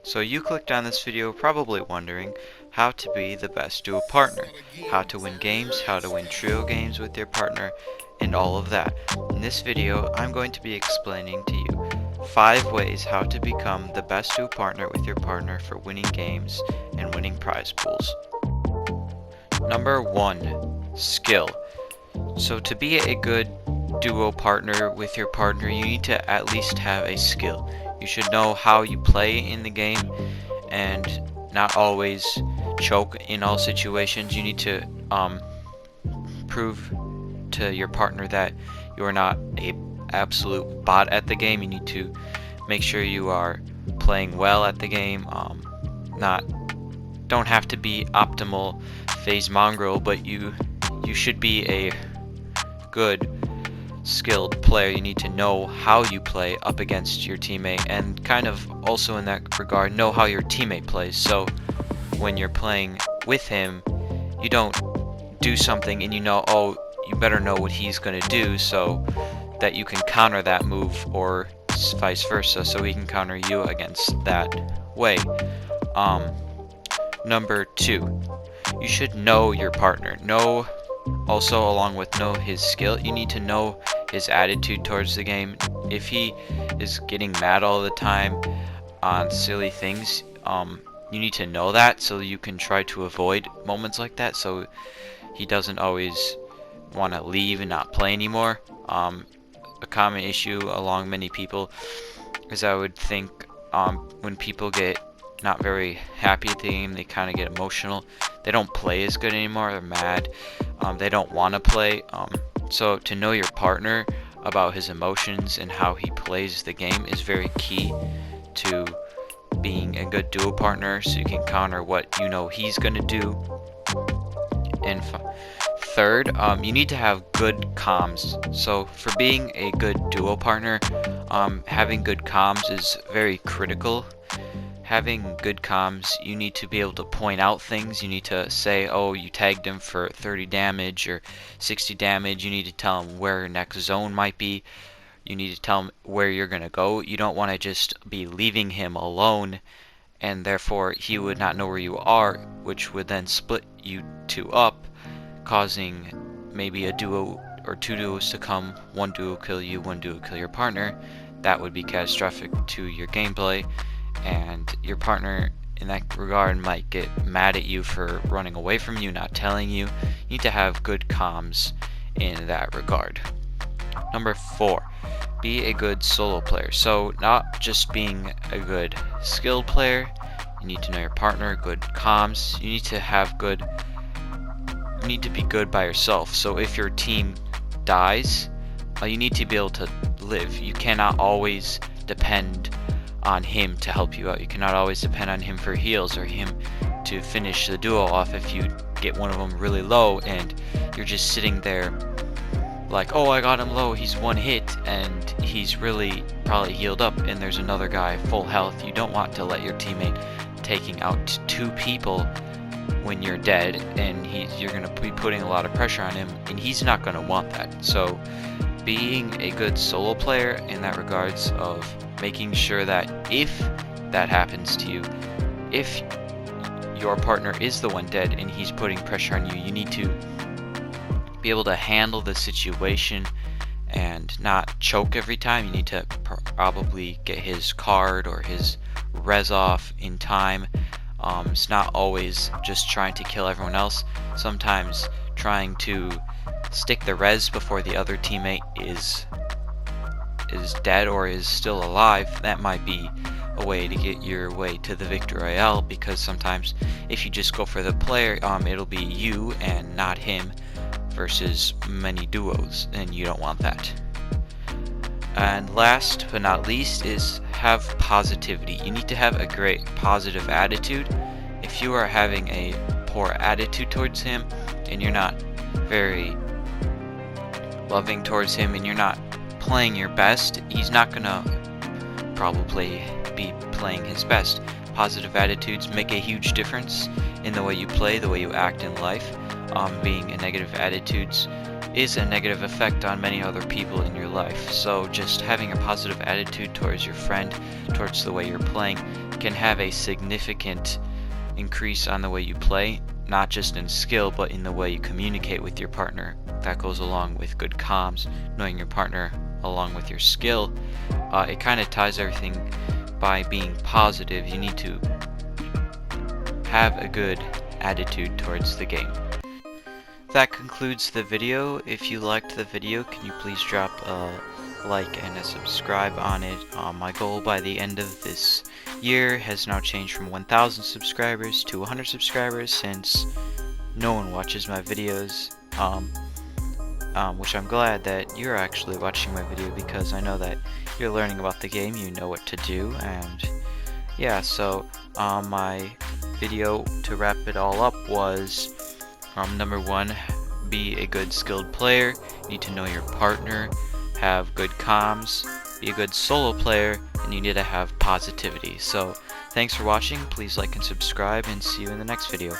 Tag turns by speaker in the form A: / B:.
A: So you clicked on this video probably wondering how to be the best duo partner, how to win games, how to win trio games with your partner, and all of that. In this video, I'm going to be explaining to you 5 ways how to become the best duo partner with your partner for winning games and winning prize pools. Number 1, skill. So to be a good duo partner with your partner, you need to at least have a skill. You should know how you play in the game and not always choke in all situations. You need to prove to your partner that you are not a absolute bot at the game. You need to make sure you are playing well at the game. Don't have to be optimal phase mongrel, but you should be a good skilled player. You need to know how you play up against your teammate, and kind of also in that regard know how your teammate plays, so when you're playing with him you don't do something and you know, oh, you better know what he's gonna do so that you can counter that move, or vice versa, so he can counter you against that way. Number 2, you should know your partner. Also, along with know his skill, you need to know his attitude towards the game. If he is getting mad all the time on silly things, you need to know that so you can try to avoid moments like that, so he doesn't always want to leave and not play anymore. A common issue along many people is, I would think, when people get not very happy at the game, they kind of get emotional. They don't play as good anymore. They're mad. They don't want to play. So to know your partner about his emotions and how he plays the game is very key to being a good duo partner, so you can counter what you know he's gonna do. And third, you need to have good comms. So for being a good duo partner, having good comms is very critical. Having good comms, you need to be able to point out things. You need to say, oh, you tagged him for 30 damage or 60 damage. You need to tell him where your next zone might be. You need to tell him where you're going to go. You don't want to just be leaving him alone, and therefore he would not know where you are, which would then split you two up, causing maybe a duo or two duos to come. One duo kill you, one duo kill your partner. That would be catastrophic to your gameplay, and your partner in that regard might get mad at you for running away from you, not telling you. You need to have good comms in that regard. Number 4, be a good solo player. So not just being a good skilled player, you need to know your partner, good comms. You need to be good by yourself. So if your team dies, you need to be able to live. You cannot always depend on him to help you out. You cannot always depend on him for heals or him to finish the duo off if you get one of them really low and you're just sitting there like, oh, I got him low, he's one hit, and he's really probably healed up and there's another guy full health. You don't want to let your teammate taking out 2 people when you're dead, and you're going to be putting a lot of pressure on him, and he's not going to want that. So being a good solo player in that regards of making sure that if that happens to you, if your partner is the one dead and he's putting pressure on you, you need to be able to handle the situation and not choke every time. You need to probably get his card or his res off in time. It's not always just trying to kill everyone else. Sometimes trying to stick the res before the other teammate is dead or is still alive. That might be a way to get your way to the victory royale, because sometimes if you just go for the player, it'll be you and not him versus many duos, and you don't want that. And last but not least is have positivity. You need to have a great positive attitude. If you are having a poor attitude towards him and you're not very loving towards him and you're not playing your best, he's not gonna probably be playing his best. Positive attitudes make a huge difference in the way you play, the way you act in life. Being a negative attitudes is a negative effect on many other people in your life. So just having a positive attitude towards your friend, towards the way you're playing, can have a significant increase on the way you play, not just in skill, but in the way you communicate with your partner. That goes along with good comms, knowing your partner along with your skill. It kind of ties everything by being positive. You need to have a good attitude towards the game. That concludes the video. If you liked the video, can you please drop a like and a subscribe on it. My goal by the end of this year has now changed from 1,000 subscribers to 100 subscribers, since no one watches my videos, which I'm glad that you're actually watching my video, because I know that you're learning about the game, you know what to do. And yeah, so my video to wrap it all up was number 1, be a good skilled player. You need to know your partner, have good comms, be a good solo player, and you need to have positivity. So thanks for watching. Please like and subscribe, and see you in the next video.